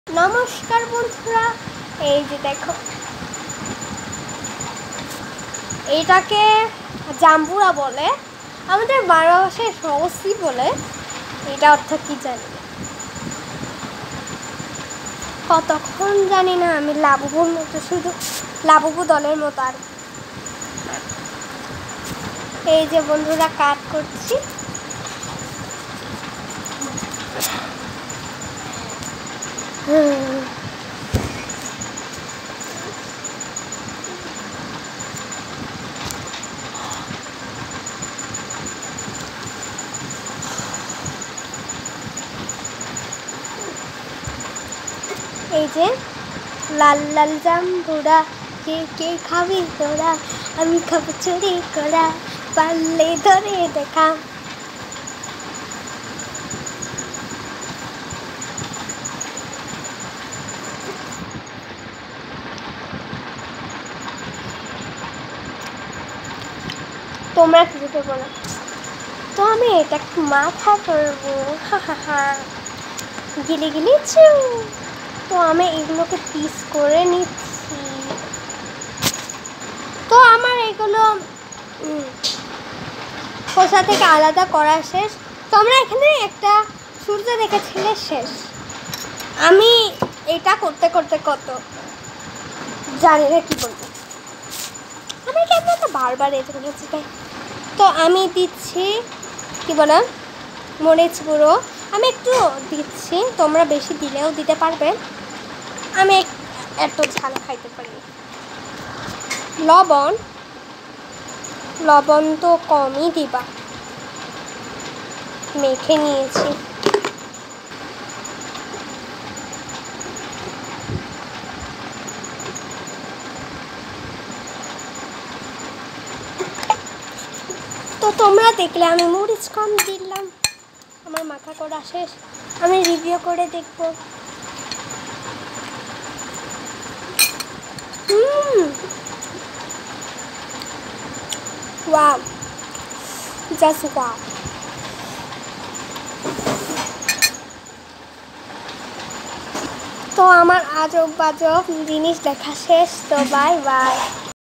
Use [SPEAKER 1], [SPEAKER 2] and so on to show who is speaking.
[SPEAKER 1] নমস্কার বন্ধুরা, এই যে দেখো, এইটাকে জাম্বুরা বলে, আমাদের বাংলা ভাষায় সহসি বলে। এটা অর্থ কি জানি না, কতক্ষণ জানি না। আমি লাবুবুর মতো, শুধু লাবুবু দলের মতো। আর এই যে বন্ধুরা, কাট করছি। এই যে লাল লাল জাম্বুরা, কে কে খাবি তোরা? আমি খাবো চুরি করা, পারলে ধরে দেখা। তোমরা খেতে বলো, তো আমি এটা একটু মাথা করবো। গিলি গিলি চিউ। তো আমি এগুলোকে পিস করে নিচ্ছি। তো আমার এগুলো খোসা থেকে আলাদা করা শেষ। তোমরা এখানে একটা সূর্য দেখেছিলে শেষ। আমি এটা করতে করতে কত জানি না কি বলবো। আমি কেন তো বারবার এটা বলেছি। তো আমি দিচ্ছি কি বলে মরিচ গুঁড়ো। আমি একটু দিচ্ছি, তোমরা বেশি দিলেও দিতে পারবে। আমি এত ঝাল খাইতে পারি। লবণ তো কমই দিবা, মেখে নিয়েছি। তো তোমরা দেখলে আমি মরিচ কম দিলাম। আমার মাথা করা শেষ, আমি রিভিউ করে দেখবো। Wow, just wow. তো আমার আজব বাজব জিনিস দেখা শেষ। তো বাই বাই।